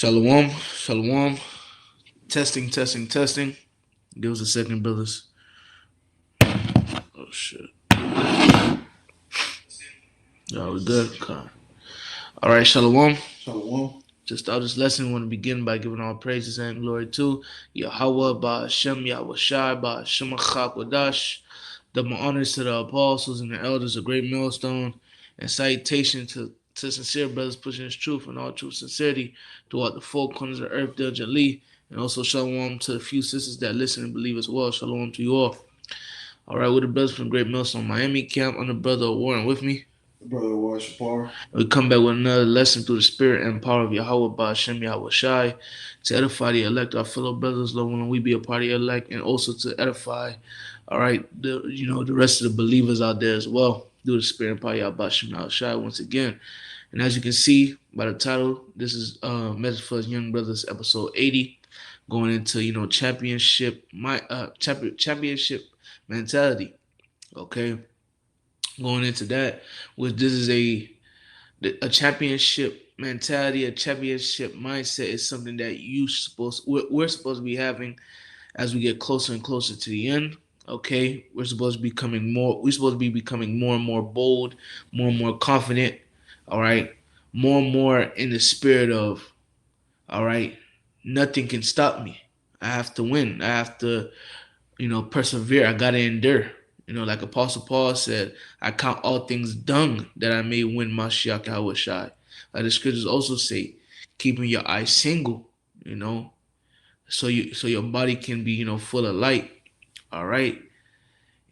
Shalom, shalom. Testing, testing, testing. Give us a second, brothers. Oh shit. Y'all, we good? Okay. All right, shalom. Shalom. To start this lesson, we want to begin by giving all praises and glory to Yahweh, Ba'Hashem, Yahweh Shai, Ba'Hashem Achakwadash. Double honors to the apostles and the elders, a great millstone, and salutation to sincere brothers pushing his truth and all true sincerity throughout the four corners of earth diligently. And also shalom to the few sisters that listen and believe as well. Shalom to you all. All right, we're the brothers from Great Millstone Miami camp. I'm the brother of Warren with me. Brother Washapar. We come back with another lesson through the spirit and power of Yahweh Ba'Hashem Yahweh Shai to edify the elect, our fellow brothers, Lord, when we be a part of the elect, and also to edify, all right, the rest of the believers out there as well through the spirit and power of Ba'Hashem Yahweh Shai once again. And as you can see by the title, this is Message for Us Young Brothers, episode 80, going into championship mentality. Okay, going into that, which this is a championship mentality, a championship mindset is something that we're supposed to be having as we get closer and closer to the end. Okay, we're supposed to be becoming more and more bold, more and more confident. All right, more and more in the spirit of, all right, nothing can stop me. I have to win. I have to, persevere. I gotta endure. Like Apostle Paul said, I count all things dung that I may win Mashiach Yahweh Shai. Like the scriptures also say, keeping your eyes single, so your body can be, full of light. All right.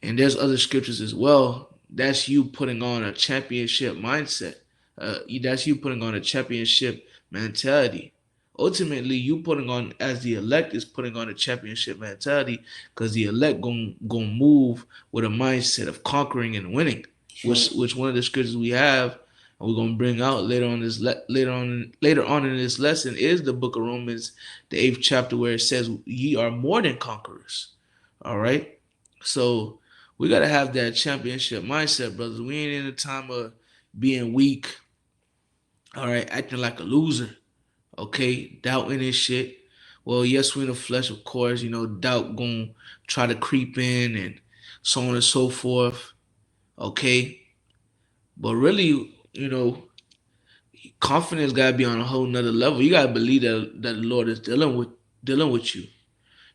And there's other scriptures as well. That's you putting on a championship mindset. That's you putting on a championship mentality. Ultimately, you putting on, as the elect is putting on a championship mentality, because the elect gonna move with a mindset of conquering and winning, Sure. which one of the scriptures we have, and we're gonna bring out later on in this lesson is the book of Romans, the 8th chapter, where it says, "Ye are more than conquerors." All right, so we gotta have that championship mindset, brothers. We ain't in a time of being weak. All right, acting like a loser. Okay, doubting this shit. Well, yes, we're in the flesh, of course. Doubt gonna try to creep in and so on and so forth. Okay, but really, confidence gotta be on a whole nother level. You gotta believe that the Lord is dealing with you.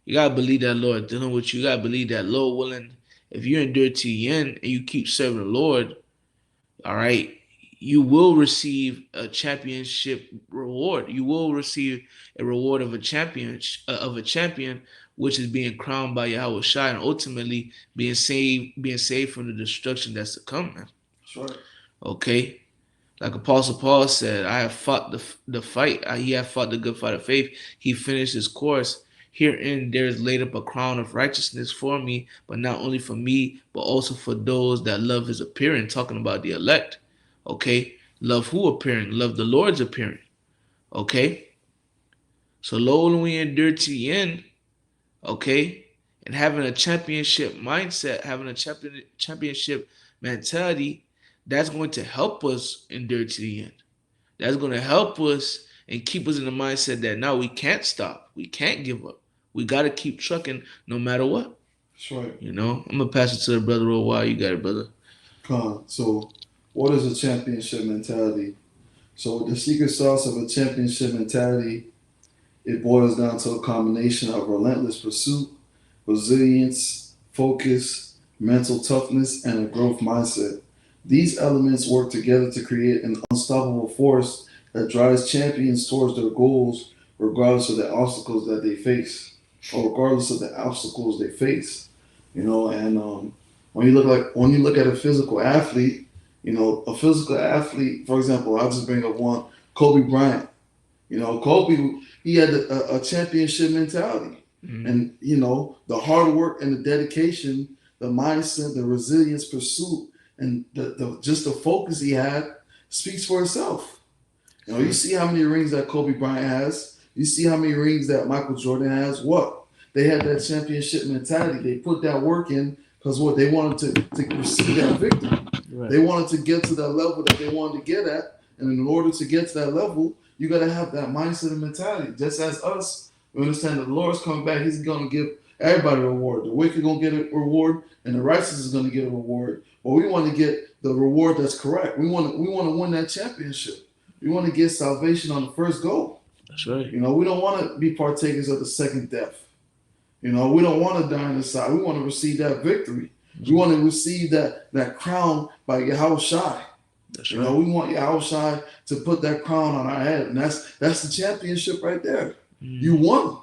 You gotta believe that Lord is dealing with you. You gotta believe that Lord willing, if you endure to the end and you keep serving the Lord, all right, you will receive a championship reward. You will receive a reward of a champion, which is being crowned by Yahweh Shai and ultimately being saved from the destruction that's to come, man. Sure. Okay, like Apostle Paul said, I have fought the fight. He have fought the good fight of faith. He finished his course. Herein there is laid up a crown of righteousness for me, but not only for me, but also for those that love his appearing, talking about the elect. Okay? Love who appearing? Love the Lord's appearing. Okay? So Lord, when we endure to the end, okay, and having a championship mindset, having a championship mentality, that's going to help us endure to the end. That's going to help us and keep us in the mindset that now we can't stop. We can't give up. We got to keep trucking no matter what. Sure. I'm going to pass it to the brother real while. You got it, brother. So, what is a championship mentality? So, the secret sauce of a championship mentality, it boils down to a combination of relentless pursuit, resilience, focus, mental toughness, and a growth mindset. These elements work together to create an unstoppable force that drives champions towards their goals, regardless of the obstacles that they face, or regardless of the obstacles they face. And when you look at a physical athlete, a physical athlete, for example, I'll just bring up one, Kobe Bryant. Kobe, he had a championship mentality. Mm-hmm. And, the hard work and the dedication, the mindset, the resilience, pursuit, and just the focus he had speaks for itself. You see how many rings that Kobe Bryant has. You see how many rings that Michael Jordan has. What? They had that championship mentality. They put that work in because they wanted to receive that victory. Right. They wanted to get to that level that they wanted to get at And in order to get to that level, you got to have that mindset and mentality. Just as us, we understand that the Lord's coming back. He's going to give everybody a reward. The wicked going to get a reward, and the righteous is going to get a reward. But we want to get the reward that's correct. We want to win that championship. We want to get salvation on the first go. That's right. You know, we don't want to be partakers of the second death. You know, we don't want to die on the side. We want to receive that victory. We want to receive that crown by Yahweh Shai. That's You right. know, we want Yahweh Shai to put that crown on our head, and that's the championship right there. You won.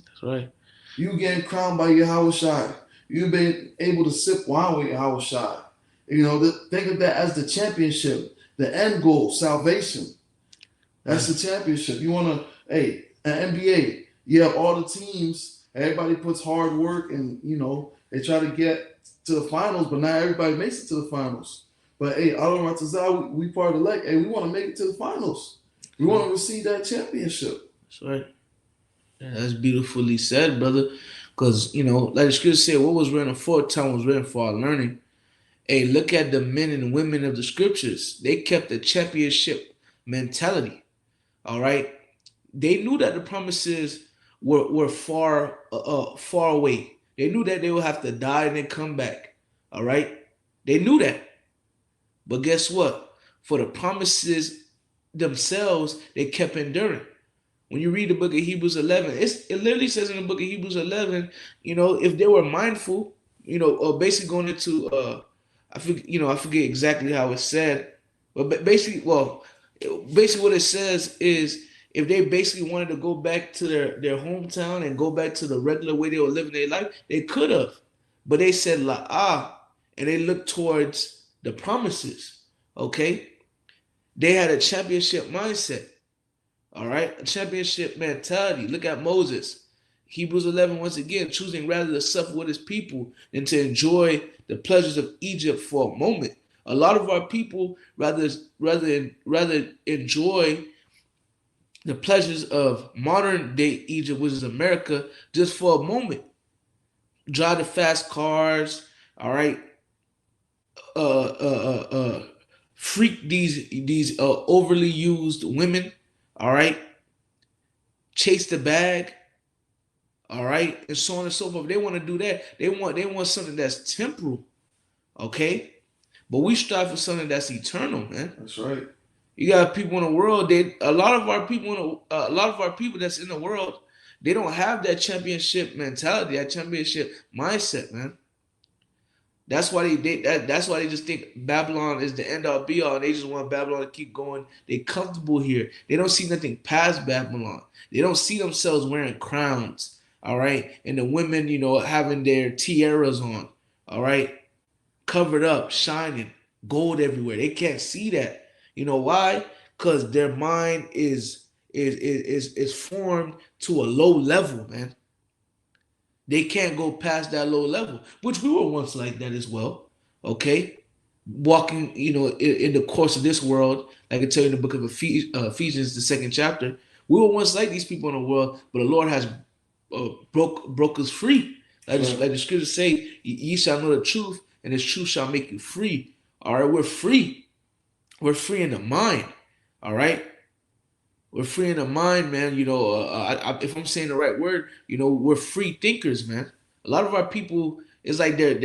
That's right. You getting crowned by Yahweh Shai. You've been able to sip wine with Yahweh Shai. You know, think of that as the championship, the end goal, salvation. That's the championship. You want to, hey, an NBA, you have all the teams, everybody puts hard work and, you know, they try to get to the finals, but not everybody makes it to the finals. But, hey, Al Ratazah, we part of the leg. Hey, we want to make it to the finals. We want to receive that championship. That's right. Yeah, that's beautifully said, brother. Because, you know, like the scripture said, what was written aforetime was written for our learning. Hey, look at the men and women of the scriptures. They kept the championship mentality. All right. They knew that the promises were far away. They knew that they would have to die and then come back. All right. They knew that. But guess what? For the promises themselves, they kept enduring. When you read the book of Hebrews 11, it literally says in the book of Hebrews 11, you know, if they were mindful, you know, basically going into, I forget exactly how it's said, but basically what it says is if they basically wanted to go back to their hometown and go back to the regular way they were living their life, they could have, but they said and they looked towards the promises. Okay, they had a championship mindset. All right, a championship mentality. Look at Moses. Hebrews 11, once again, choosing rather to suffer with his people than to enjoy the pleasures of Egypt for a moment. A lot of our people rather enjoy the pleasures of modern day Egypt, which is America, just for a moment. Drive the fast cars, all right. Freak these overly used women, all right. Chase the bag, all right, and so on and so forth. They want to do that. They want something that's temporal, okay. But we strive for something that's eternal, man. That's right. You got people in the world. A lot of our people that's in the world, they don't have that championship mentality, that championship mindset, man. That's why that's why they just think Babylon is the end all be all. And they just want Babylon to keep going. They comfortable here. They don't see nothing past Babylon. They don't see themselves wearing crowns. All right. And the women, you know, having their tiaras on. All right. Covered up, shining, gold everywhere. They can't see that. You know why? Because their mind is formed to a low level, man. They can't go past that low level, which we were once like that as well. Okay, walking, you know, in the course of this world, like I tell you in the book of Ephesians, the second chapter, we were once like these people in the world, but the Lord has broke us free. Like the scriptures say, ye shall know the truth, and this truth shall make you free. All right, we're free. We're free in the mind. All right. We're free in the mind, man. You know, if I'm saying the right word, you know, we're free thinkers, man. A lot of our people, it's like they're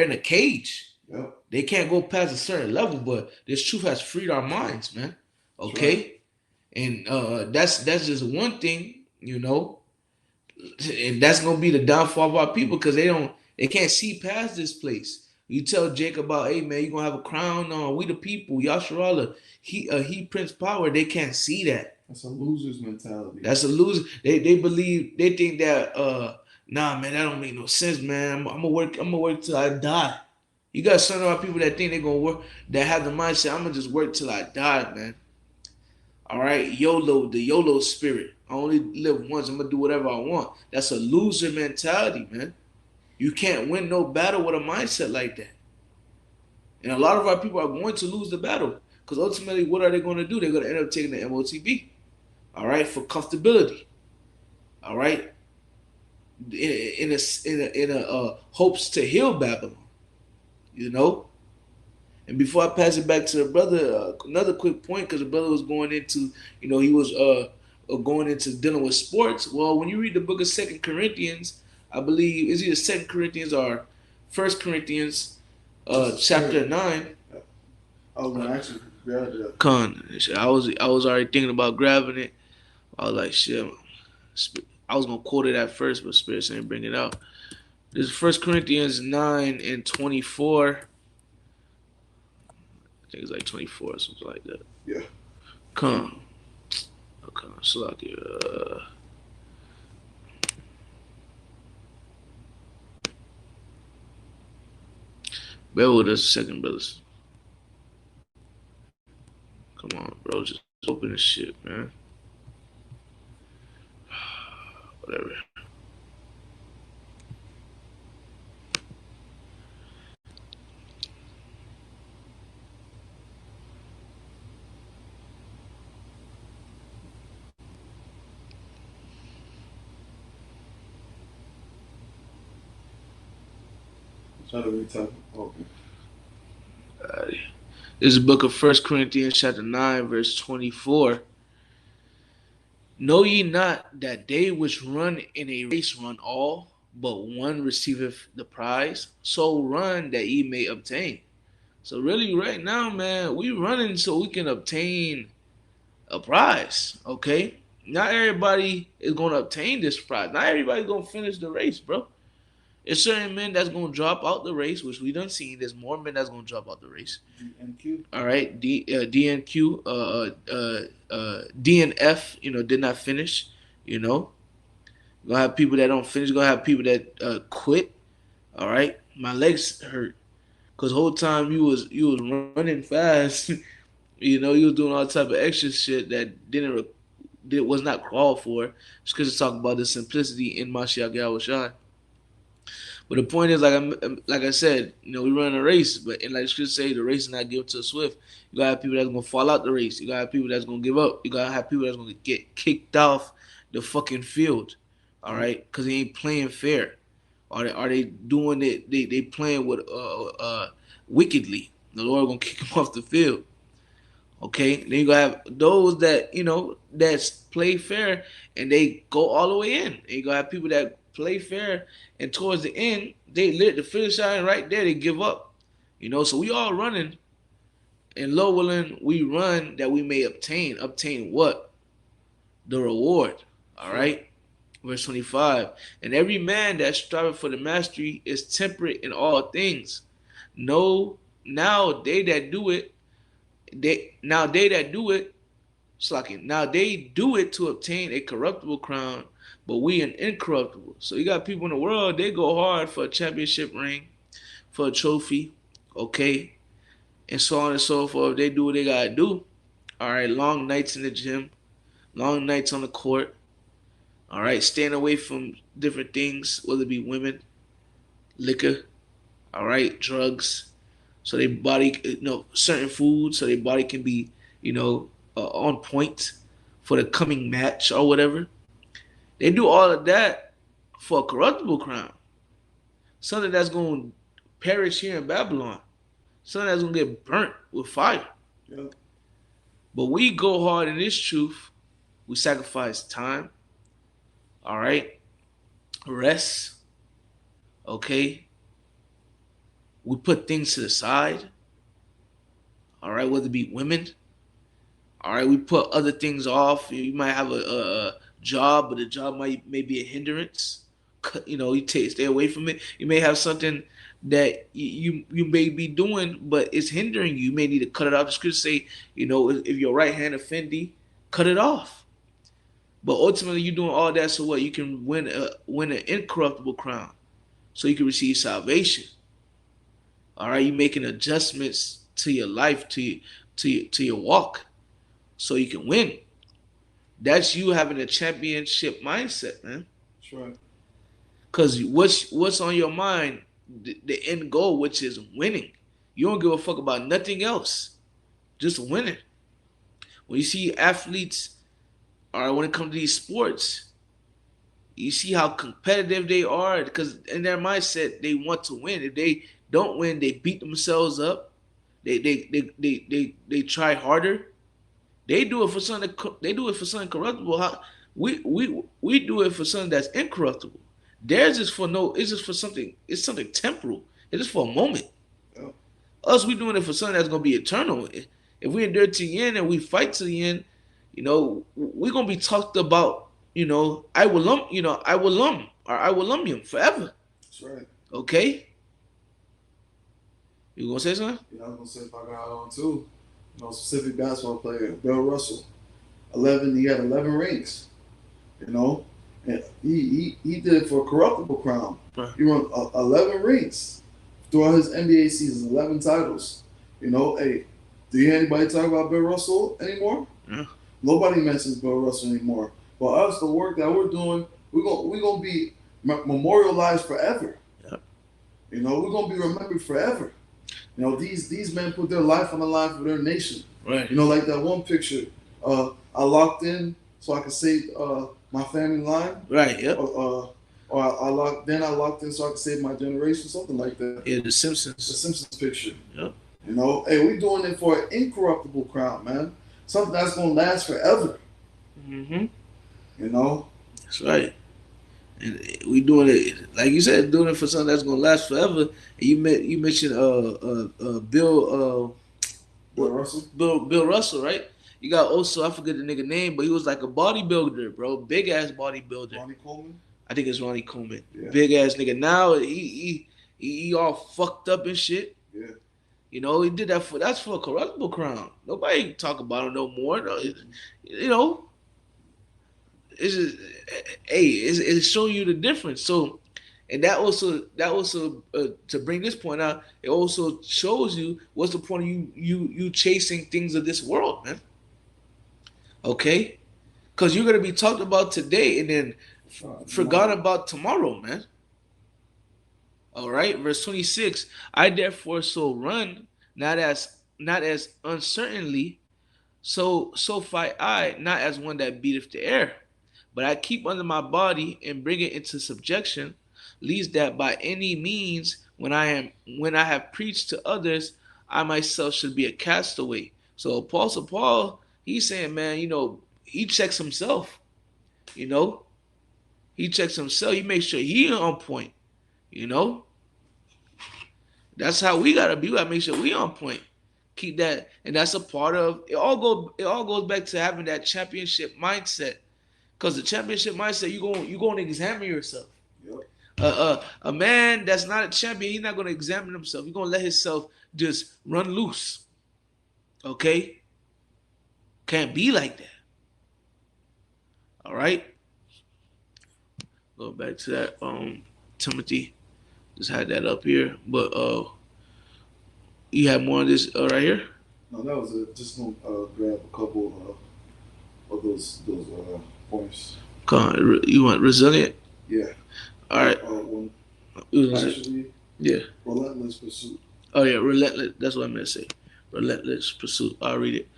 in a cage. Yep. They can't go past a certain level, but this truth has freed our minds, man. Okay, and that's just one thing, you know, and that's gonna be the downfall of our people because they can't see past this place. You tell Jacob about, hey man, you're gonna have a crown on. We the people, Yasharallah. He Prince Power. They can't see that. That's a loser's mentality. That's a loser. They believe, they think that nah man, that don't make no sense, man. I'm gonna work till I die. You got some of our people that think they're gonna work, that have the mindset, I'm gonna just work till I die, man. All right, YOLO, the YOLO spirit. I only live once, I'm gonna do whatever I want. That's a loser mentality, man. You can't win no battle with a mindset like that. And a lot of our people are going to lose the battle because ultimately, what are they going to do? They're going to end up taking the MOTB, all right, for comfortability, all right, in a hopes to heal Babylon, you know. And before I pass it back to the brother, another quick point because the brother was going into, he was going into dealing with sports. Well, when you read the book of Second Corinthians, I believe it's either Second Corinthians or First Corinthians, chapter 9. I was gonna actually grab that. I was already thinking about grabbing it. I was like, shit. I was gonna quote it at first, but Spirit saying bring it out. This is First Corinthians 9:24. I think it's like 24 or something like that. Yeah. Come. Okay, so like bear with us a second, brothers. Come on, bro. Just open this shit, man. Whatever. Try to retype. Okay. This is the book of First Corinthians chapter 9, verse 24. Know ye not that they which run in a race run all, but one receiveth the prize? So run that ye may obtain. So really right now, man, we running so we can obtain a prize, okay? Not everybody is going to obtain this prize. Not everybody's going to finish the race, bro. There's certain men that's going to drop out the race, which we done seen. There's more men that's going to drop out the race. DNQ. All right, DNQ, DNF, did not finish. You're gonna have people that don't finish. You're gonna have people that quit. All right, my legs hurt because the whole time you was running fast. You was doing all type of extra shit that was not called for. Just because it's talking about the simplicity in Mashiach Yahushua. But the point is, like I said, we run a race, but and like should say, the race is not given to the swift. You gotta have people that's gonna fall out the race. You gotta have people that's gonna give up. You gotta have people that's gonna get kicked off the fucking field. All right, because they ain't playing fair. Are they doing it? They playing with wickedly. The Lord gonna kick them off the field. Okay, then you gonna have those that that's play fair and they go all the way in. And you gonna have people that play fair and towards the end they lit the finish line right there. They give up. So we all running, and Lord willing, we run that we may obtain what the reward. All right, verse 25. And every man that striveth for the mastery is temperate in all things. No, now they that do it slacking. Now they do it to obtain a corruptible crown, but we an incorruptible. So you got people in the world, they go hard for a championship ring, for a trophy, okay, and so on and so forth. They do what they gotta do. All right, long nights in the gym, long nights on the court. All right, staying away from different things, whether it be women, liquor, all right, drugs, so their body, certain foods, so their body can be, on point for the coming match or whatever. They do all of that for a corruptible crown, something that's going to perish here in Babylon, something that's going to get burnt with fire. Yeah. But we go hard in this truth. We sacrifice time, all right, rest, okay. We put things to the side, all right, whether it be women. All right, we put other things off. You might have a job, but the job may be a hindrance. You stay away from it. You may have something that you may be doing, but it's hindering you. You may need to cut it off. The scripture say, if your right hand offend thee, cut it off. But ultimately, you're doing all that so what? You can win an incorruptible crown, so you can receive salvation. All right, you're making adjustments to your life, to your walk, so you can win. That's you having a championship mindset, man. That's right. Because what's on your mind? The end goal, which is winning. You don't give a fuck about nothing else, just winning. When you see athletes, or when it comes to these sports, you see how competitive they are because in their mindset they want to win. If they don't win, they beat themselves up. they try harder. They do it for something. They do it for something corruptible. We do it for something that's incorruptible. Theirs is for no. It's just for something. It's something temporal. It's just for a moment. Yeah. Us, we doing it for something that's gonna be eternal. If we endure to the end and we fight to the end, we're gonna be talked about. I will lump. I will lump or I will lumpium forever. That's right. Okay. You gonna say something? I was gonna say if I got on too. Specific basketball player, Bill Russell. 11. He had 11 rings. And he did it for a corruptible crown. Right. He won 11 rings throughout his NBA season, 11 titles. Hey, do you hear anybody talk about Bill Russell anymore? Yeah. Nobody mentions Bill Russell anymore. But us, the work that we're doing, we're gonna be memorialized forever. Yeah. We're gonna be remembered forever. These men put their life on the line for their nation. Right. Like that one picture. I locked in so I could save my family line. Right. Yep. Or I locked in so I could save my generation. Something like that. Yeah. The Simpsons. The Simpsons picture. Yep. Hey, we're doing it for an incorruptible crown, man. Something that's gonna last forever. Mm-hmm. That's right. And we doing it, like you said, doing it for something that's gonna last forever. And you mentioned Bill Russell. Bill Russell, right? You got also, I forget the nigga name, but he was like a bodybuilder, bro. Big ass bodybuilder. Ronnie Coleman. I think it's Ronnie Coleman. Yeah. Big ass nigga. Now he all fucked up and shit. Yeah. He did that's for a corruptible crown. Nobody talk about him no more. It's just, it's showing you the difference. So, and that also to bring this point out, it also shows you what's the point of you chasing things of this world, man. Okay, because you're gonna be talked about today and then forgotten about tomorrow, man. All right, verse 26. I therefore so run, not as uncertainly, so fight I, not as one that beateth the air. But I keep under my body and bring it into subjection, lest that by any means, when I have preached to others, I myself should be a castaway. So Apostle Paul, he's saying, man, he checks himself. He checks himself. He makes sure he on point. That's how we gotta be. We gotta make sure we on point. Keep that, and that's a part of it. All goes back to having that championship mindset. Because the championship mindset, you going to examine yourself. Yep. A man that's not a champion, he's not going to examine himself. He's going to let himself just run loose. Okay? Can't be like that. All right? Go back to that. Timothy just had that up here. But you have more of this right here? No, that was it. Just going to grab a couple of those points. Come on, you want resilient? Yeah. All right. Actually, yeah. Relentless pursuit. Oh yeah, relentless. That's what I meant to say. Relentless pursuit. I'll read it.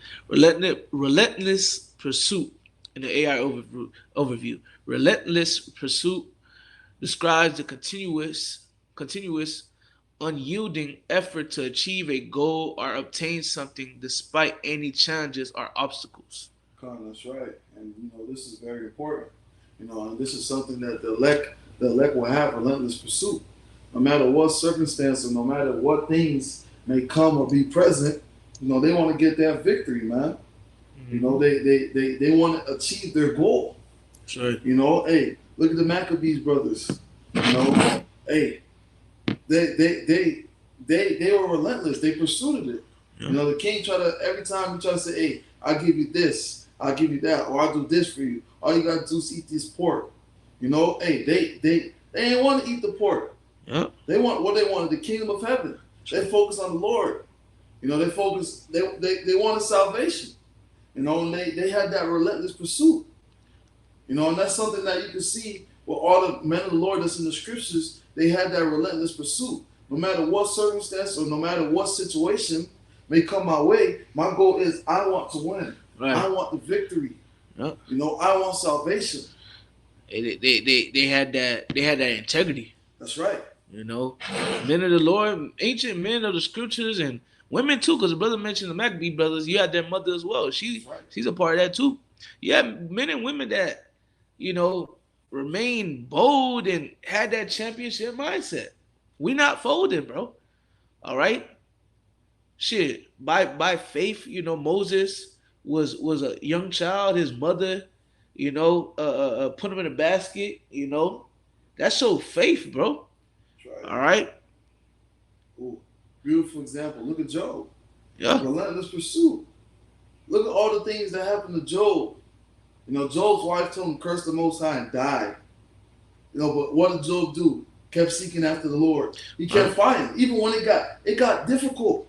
Relentless pursuit in the AI overview. Relentless pursuit describes the continuous, unyielding effort to achieve a goal or obtain something despite any challenges or obstacles. That's right. And this is very important. And this is something that the elect will have, relentless pursuit. No matter what circumstance or no matter what things may come or be present, they want to get that victory, man. Mm-hmm. They want to achieve their goal. That's right. Hey, look at the Maccabees brothers. Hey, they were relentless. They pursued it. Yeah. The king every time he tried to say, hey, I'll give you this. I'll give you that, or I'll do this for you. All you gotta do is eat this pork. Hey, they ain't want to eat the pork. Yeah. They want what they wanted, the kingdom of heaven. They focus on the Lord. They focus. They wanted salvation. And they had that relentless pursuit. And that's something that you can see with all the men of the Lord that's in the scriptures. They had that relentless pursuit. No matter what circumstance or no matter what situation may come my way, my goal is I want to win. Right. I want the victory. Yep. I want salvation. They had that integrity. That's right. You know, men of the Lord, ancient men of the scriptures, and women too. Because the brother mentioned the Maccabee brothers. You had their mother as well. She's a part of that too. You have men and women that, you know, remain bold and had that championship mindset. We not folding, bro. All right. Shit. By faith, you know, Moses was a young child. His mother, you know, put him in a basket. You know, that showed faith, bro. That's All right. right. Ooh, beautiful example. Look at Job. Yeah. Relentless pursuit. Look at all the things that happened to Job. You know, Job's wife told him curse the Most High and die. You know, but what did Job do? Kept seeking after the Lord. He kept fighting, even when it got difficult.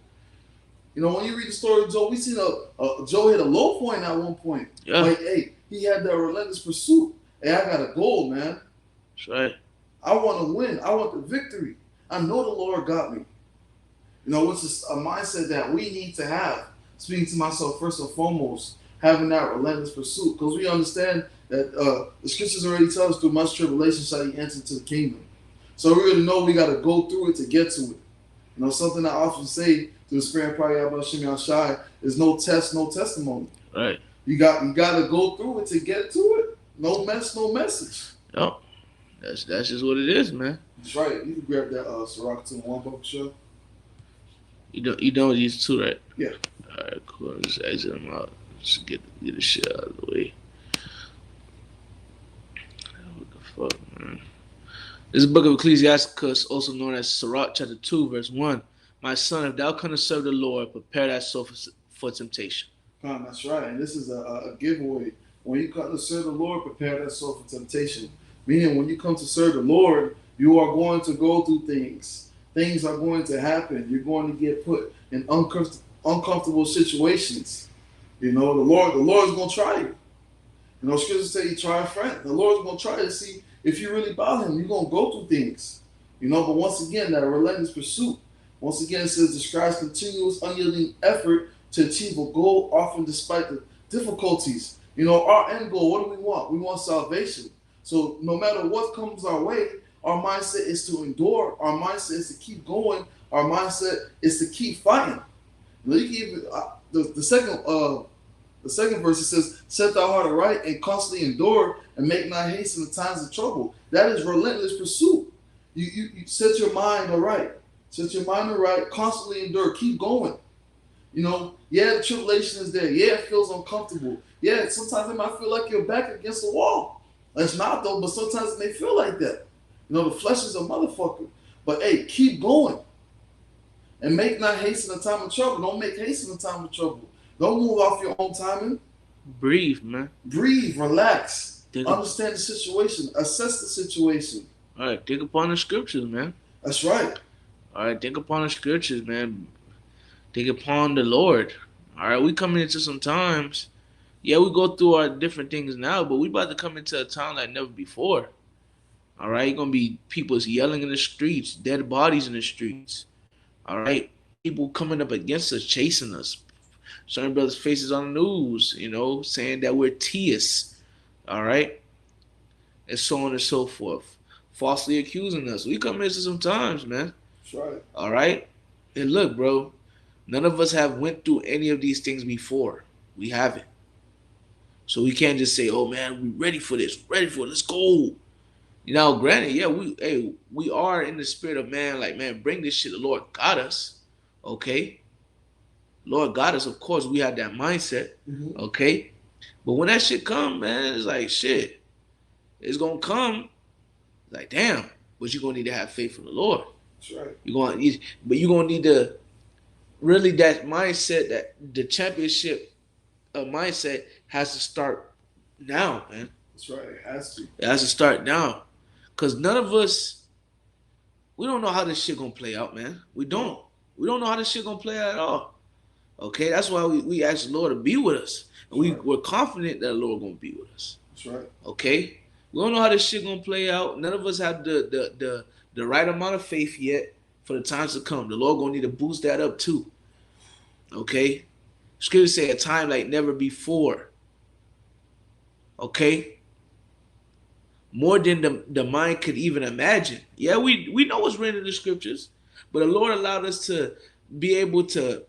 You know, when you read the story of Job, we see Job hit a low point at one point. Yeah. Like, hey, he had that relentless pursuit. Hey, I got a goal, man. That's right. I want to win. I want the victory. I know the Lord got me. You know, which is a mindset that we need to have. Speaking to myself first and foremost, having that relentless pursuit, because we understand that the scriptures already tell us through much tribulation shall he enter into the kingdom. So we already know we got to go through it to get to it. You know, something I often say to the spirit of probably about Shimei Shai is no test, no testimony. Right. You got to go through it to get to it. No mess, no message. Yep. That's just what it is, man. That's right. You can grab that Sirach 2-1 book show. You done with these two, right? Yeah. All right, cool. Just exit them out. Just get the shit out of the way. What the fuck, man? This is the book of Ecclesiasticus, also known as Sirach chapter 2, verse 1. My son, if thou couldst serve the Lord, prepare thyself for temptation. That's right. And this is a giveaway. When you come to serve the Lord, prepare thyself for temptation. Meaning, when you come to serve the Lord, you are going to go through things. Things are going to happen. You're going to get put in uncomfortable situations. You know, the Lord is going to try you. You know, scriptures say you try a friend. The Lord's going to try to see if you really about him. You're going to go through things. You know, but once again, that relentless pursuit. Once again, it says describes continuous, unyielding effort to achieve a goal, often despite the difficulties. You know, our end goal, what do we want? We want salvation. So no matter what comes our way, our mindset is to endure. Our mindset is to keep going. Our mindset is to keep fighting. You know, you can even, the second verse, it says, set thy heart aright and constantly endure and make not haste in the times of trouble. That is relentless pursuit. You set your mind aright. Set your mind aright, constantly endure, keep going. You know, yeah, the tribulation is there. Yeah, it feels uncomfortable. Yeah, sometimes it might feel like you're back against the wall. It's not though, but sometimes it may feel like that. You know, the flesh is a motherfucker. But hey, keep going. And make not haste in the time of trouble. Don't make haste in the time of trouble. Don't move off your own timing. Breathe, man. Breathe, relax. Understand the situation. Assess the situation. All right, think upon the scriptures, man. That's right. All right, think upon the scriptures, man. Think upon the Lord. All right, we coming into some times. Yeah, we go through our different things now, but we about to come into a time like never before. All right, gonna be people yelling in the streets, dead bodies in the streets. All right, people coming up against us, chasing us. Certain brothers' faces on the news, you know, saying that we're theists. All right, and so on and so forth, falsely accusing us. We come into some times, man. That's right. All right, and look, bro, none of us have went through any of these things before. We haven't. So we can't just say, "Oh man, we ready for this, ready for it. Let's go." You know, granted, yeah, we are in the spirit of man, like man, bring this shit. The Lord got us, okay. Lord got us, of course. We had that mindset, okay. But when that shit come, man, it's like shit. It's gonna come, like damn. But you're gonna need to have faith in the Lord. That's right. You're gonna need to really that mindset, that the championship mindset has to start now, man. That's right. It has to. It has to start now. Because none of us, we don't know how this shit gonna play out, man. We don't. We don't know how this shit gonna play out at all. Okay, that's why we ask the Lord to be with us. And we're confident that the Lord gonna be with us. That's right. Okay? We don't know how this shit gonna play out. None of us have the right amount of faith yet for the times to come. The Lord gonna need to boost that up too. Okay? Scripture say a time like never before. Okay? more than the mind could even imagine. Yeah, we know what's written in the scriptures, but the Lord allowed us to be able to,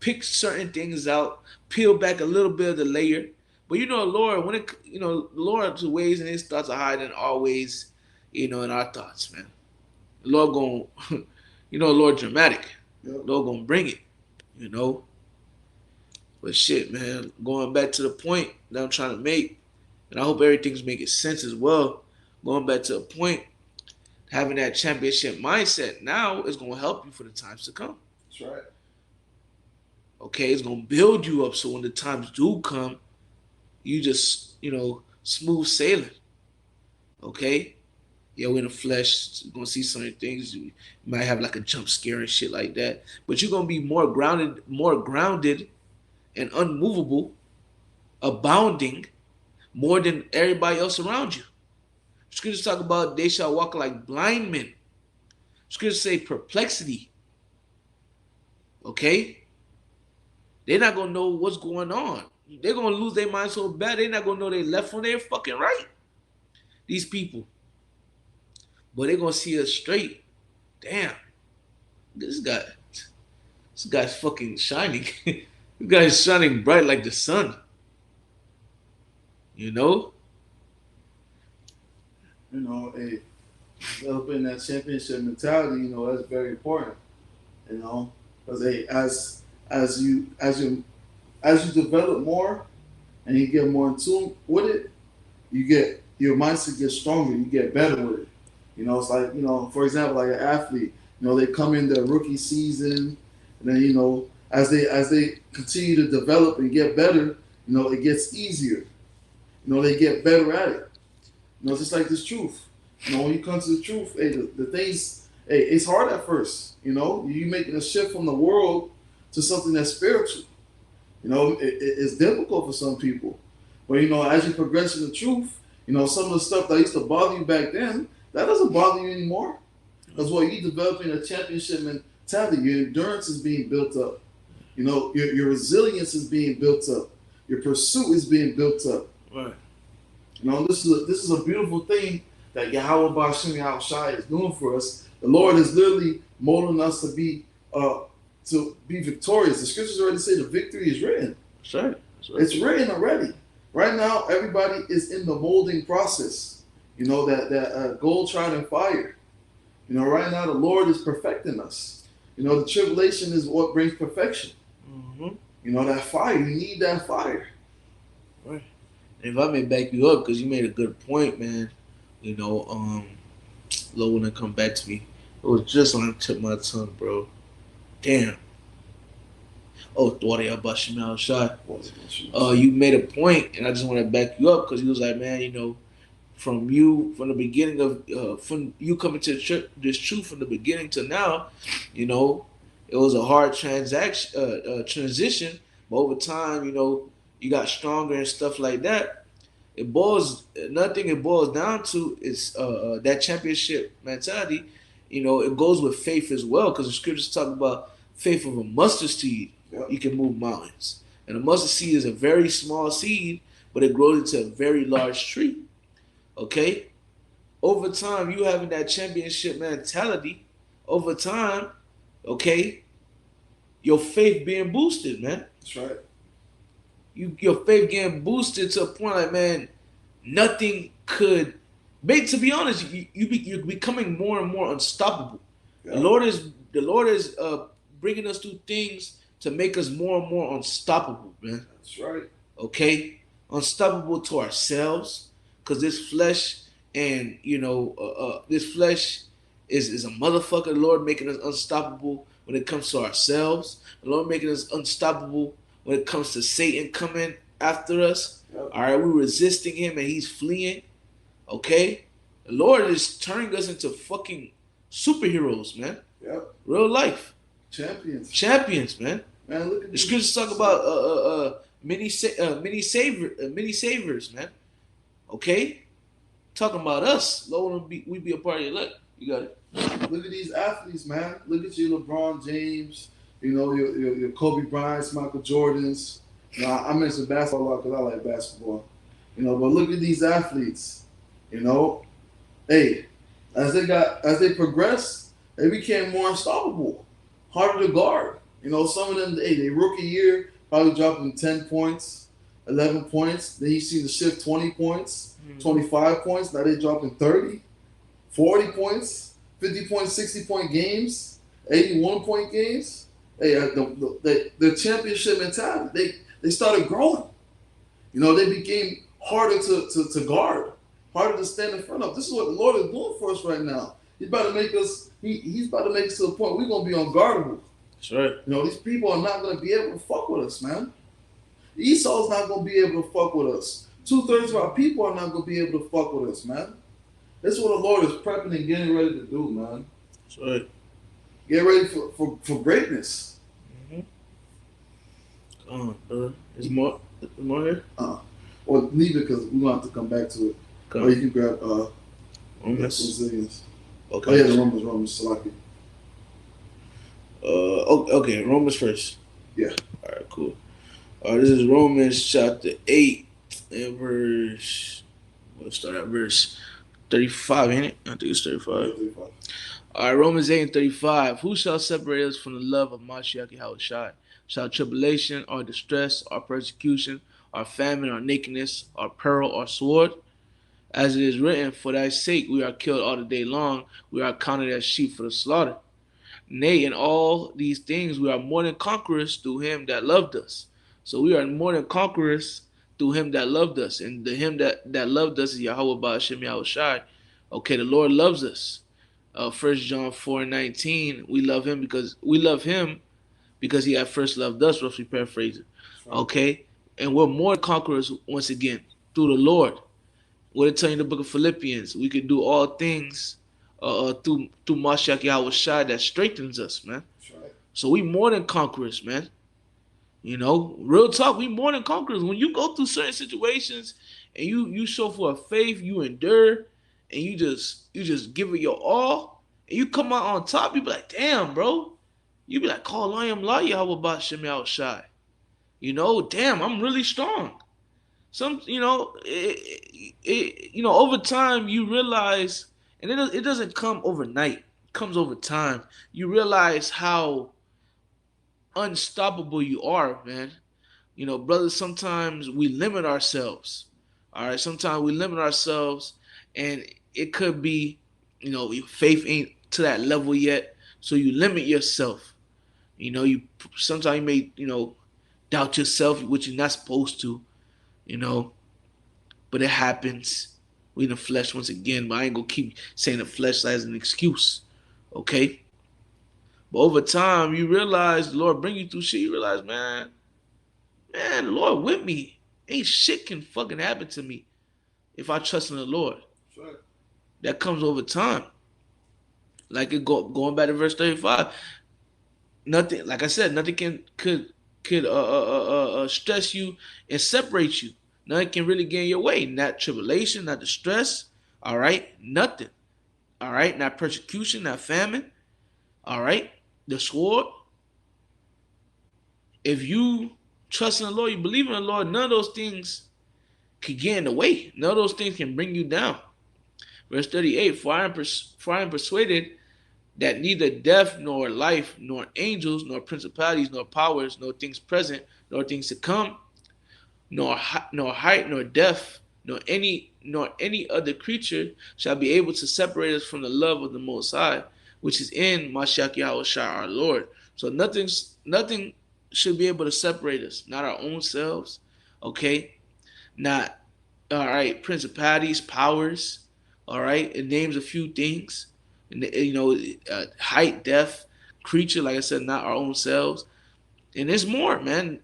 pick certain things out, peel back a little bit of the layer. But the Lord, when the Lord's ways and his thoughts are higher than always, in our thoughts, man. The Lord going, the Lord dramatic. Yep. The Lord gonna bring it, you know. But shit, man, going back to the point that I'm trying to make, and I hope everything's making sense as well. Going back to a point, having that championship mindset now is gonna help you for the times to come. That's right. Okay, it's gonna build you up so when the times do come, you just, smooth sailing. Okay? Yeah, we're in the flesh, you're gonna see certain things. You might have like a jump scare and shit like that. But you're gonna be more grounded and unmovable, abounding more than everybody else around you. Scriptures talk about they shall walk like blind men. Scriptures say perplexity. Okay? They're not gonna know what's going on. They're gonna lose their mind so bad they're not gonna know they left from their fucking right. These people. But they're gonna see us straight. Damn. This guy's fucking shining. This guy's shining bright like the sun. Hey, developing that championship mentality, that's very important. Because as you develop more and you get more in tune with it, your mindset gets stronger. You get better with it. It's like for example, like an athlete. They come in their rookie season, and then as they continue to develop and get better, it gets easier. They get better at it. Just like this truth. When you come to the truth, hey, the things, hey, it's hard at first. You making a shift from the world to something that's spiritual. It's difficult for some people. But, as you progress in the truth, some of the stuff that used to bother you back then, that doesn't bother you anymore. Because what you developing a championship mentality, your endurance is being built up. Your resilience is being built up. Your pursuit is being built up. Right. This is a beautiful thing that Yahweh Bashim Yahushai is doing for us. The Lord is literally molding us to be victorious. The scriptures already say the victory is written. That's right. It's written already. Right now, everybody is in the molding process. That gold tried in fire. Right now the Lord is perfecting us. The tribulation is what brings perfection. Mm-hmm. That fire. You need that fire. Right. And if I may back you up, because you made a good point, man. Low when it come back to me, it was just on the tip of my tongue, bro. Damn. Oh, Thwadi Abashimel shot. You made a point, and I just want to back you up because he was like, man, from the beginning of from you coming to this truth from the beginning to now, it was a hard transition, but over time, you got stronger and stuff like that. Another thing it boils down to is that championship mentality. It goes with faith as well, because the scriptures talk about faith of a mustard seed. Yep. You can move mountains, and a mustard seed is a very small seed, but it grows into a very large tree. Okay, over time, you having that championship mentality. Over time, okay, your faith being boosted, man. That's right. Your faith getting boosted to a point like, man, nothing could. To be honest, you're becoming more and more unstoppable. Yeah. The Lord is bringing us through things to make us more and more unstoppable, man. That's right. Okay, unstoppable to ourselves, because this flesh and this flesh is a motherfucker. The Lord making us unstoppable when it comes to ourselves. The Lord making us unstoppable when it comes to Satan coming after us. Yep. All right, we're resisting him and he's fleeing. Okay? The Lord is turning us into fucking superheroes, man. Yep. Real life. Champions, man. Man, look at the scriptures talk about many savers, man. Okay? Talking about us. Lord, we be a part of your life. You got it. Look at these athletes, man. Look at you, LeBron James. Your Kobe Bryant's, Michael Jordans. I mentioned basketball a lot because I like basketball. But look at these athletes. You know, hey, as they progressed, they became more unstoppable, harder to guard. You know, some of them, hey, they rookie year probably dropping 10 points, 11 points. Then you see the shift 20 points, 25 points. Now they dropping 30, 40 points, 50 points, 60 point games, 81 point games. Hey, the championship mentality. They started growing. You know, they became harder to guard, harder to stand in front of. This is what the Lord is doing for us right now. He's about to make us. He's about to make us to the point we're gonna be unguardable. That's right. You know, these people are not gonna be able to fuck with us, man. Esau's not gonna be able to fuck with us. 2/3 of our people are not gonna be able to fuck with us, man. This is what the Lord is prepping and getting ready to do, man. That's right. Get ready for greatness. Mm-hmm. Come on, brother. Is more here? Or leave it because we're gonna have to come back to it. Come. Or you can grab Romans. Resilience. Okay. Oh yeah, the Romans, Salaki. Okay, Romans first. Yeah. All right, cool. This is Romans chapter 8 and verse. We'll start at verse 35, ain't it? I think it's 35. All right, Romans 8 and 35. Who shall separate us from the love of Mashiach Yahushua? Shall tribulation, or distress, or persecution, or famine, or nakedness, or peril, or sword? As it is written, for thy sake we are killed all the day long. We are counted as sheep for the slaughter. Nay, in all these things we are more than conquerors through him that loved us. So we are more than conquerors through him that loved us. And the him that loved us is Yahweh Ba'ashem Yahushai. Okay, the Lord loves us. 1 John 4:19, we love him because he had first loved us, roughly paraphrasing. Okay? And we're more conquerors once again through the Lord. What it tell you in the book of Philippians, we can do all things through Mashiach Yahushua that strengthens us, man. Right. So we more than conquerors, man. You know, real talk, we more than conquerors. When you go through certain situations and you show for a faith, you endure, and you just give it your all, and you come out on top, you be like, damn, bro. You be like, call I am la Yahweh Ba'ashem Yahushai. You know, damn, I'm really strong. Over time you realize, and it doesn't come overnight. It comes over time. You realize how unstoppable you are, man. You know, brothers, sometimes we limit ourselves. All right, sometimes we limit ourselves, and it could be, your faith ain't to that level yet, so you limit yourself. Sometimes you may, doubt yourself, which you're not supposed to. But it happens. We in the flesh once again, but I ain't gonna keep saying the flesh as an excuse, okay? But over time, you realize the Lord bring you through shit. You realize, man, the Lord with me. Ain't shit can fucking happen to me if I trust in the Lord. Sure. That comes over time. Like going back to verse 35. Nothing, like I said, nothing could stress you and separate you. Nothing can really get in your way. Not tribulation, not distress. All right? Nothing. All right? Not persecution, not famine. All right? The sword. If you trust in the Lord, you believe in the Lord, none of those things can get in the way. None of those things can bring you down. Verse 38, for I am persuaded that neither death, nor life, nor angels, nor principalities, nor powers, nor things present, nor things to come, nor height, nor depth, nor any other creature shall be able to separate us from the love of the Most High, which is in Mashiach Yahushua our Lord. So nothing should be able to separate us. Not our own selves, okay? Not, all right, principalities, powers, all right? It names a few things. Height, depth, creature, like I said, not our own selves. And there's more, man.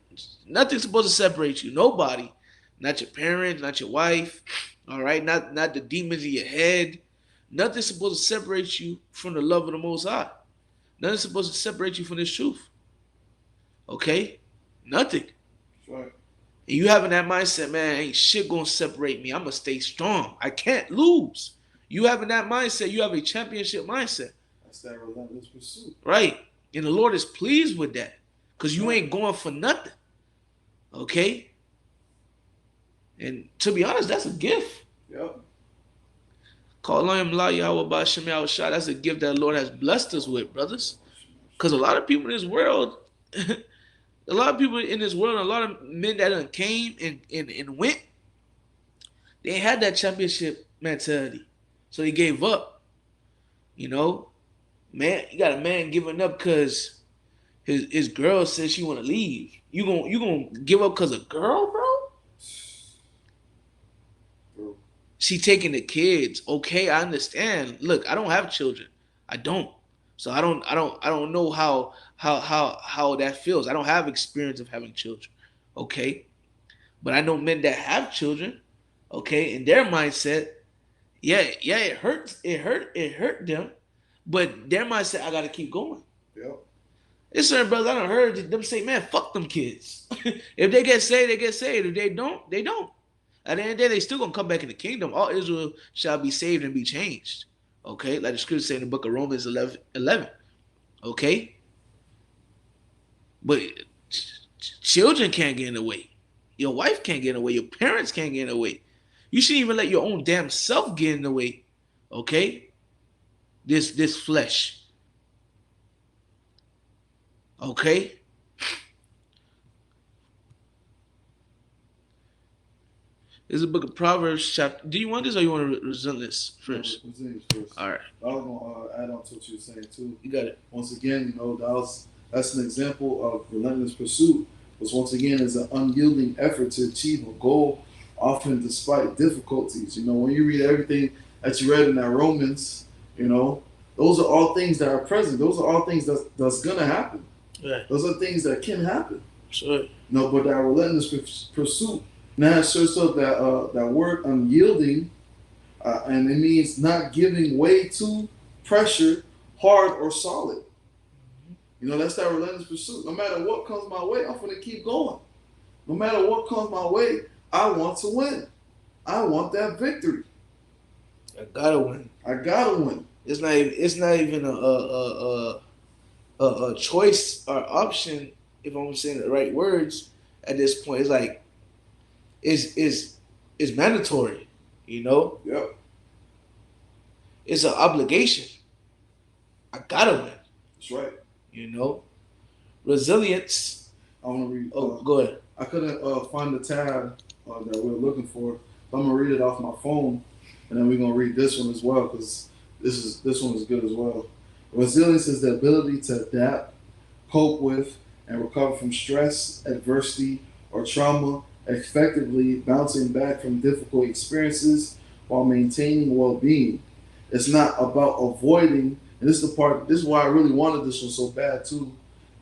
Nothing's supposed to separate you. Nobody. Not your parents, not your wife, all right? Not the demons in your head. Nothing's supposed to separate you from the love of the Most High. Nothing's supposed to separate you from this truth. Okay? Nothing. Right. And you having that mindset, man, ain't shit gonna separate me. I'm gonna stay strong. I can't lose. You having that mindset, you have a championship mindset. That's that relentless pursuit. Right. And the Lord is pleased with that. Because you ain't going for nothing. Okay? And to be honest, that's a gift. Yep. Call on him, La Yahweh Bashem Yahushua. That's a gift that the Lord has blessed us with, brothers. Because a lot of people in this world, a lot of people in this world, a lot of men that done came and went, they had that championship mentality. So he gave up. You know, man, you got a man giving up because his girl says she want to leave. You gonna give up because of girl, bro? Bro. She taking the kids. Okay, I understand. Look, I don't have children. I don't. So I don't know how that feels. I don't have experience of having children. Okay? But I know men that have children, okay, in their mindset, yeah, it hurt them, but their mindset, I gotta keep going. Yep. It's certain brothers I done heard them say, man, fuck them kids. If they get saved, they get saved. If they don't, they don't. At the end of the day, they still gonna come back in the kingdom. All Israel shall be saved and be changed. Okay, like the scripture say in the book of Romans 11. Okay, but children can't get in the way. Your wife can't get in the way. Your parents can't get in the way. You shouldn't even let your own damn self get in the way. Okay, this flesh. Okay, this is a book of Proverbs chapter. Do you want this or you want to present this first? Resilience first. All right, I was gonna add on to what you were saying too. you got it. Once again, that's an example of relentless pursuit. Which once again is an unyielding effort to achieve a goal, often despite difficulties. When you read everything that you read in that Romans, those are all things that are present. Those are all things that's gonna happen. Yeah, Those are things that can happen. sure. But that relentless pursuit. Now it shows up that word unyielding, and it means not giving way to pressure, hard or solid. That's that relentless pursuit. No matter what comes my way, I'm going to keep going. No matter what comes my way, I want to win. I want that victory. I gotta win. I gotta win. It's not even a choice or option. If I'm saying the right words at this point, it's like it's mandatory. Yep. It's an obligation. I gotta win. That's right. Resilience. I want to read. Go ahead. I couldn't find the tab that we're looking for. But I'm gonna read it off my phone, and then we're gonna read this one as well because this one is good as well. Resilience is the ability to adapt, cope with, and recover from stress, adversity, or trauma, effectively bouncing back from difficult experiences while maintaining well-being. It's not about avoiding, and this is the part. This is why I really wanted this one so bad too,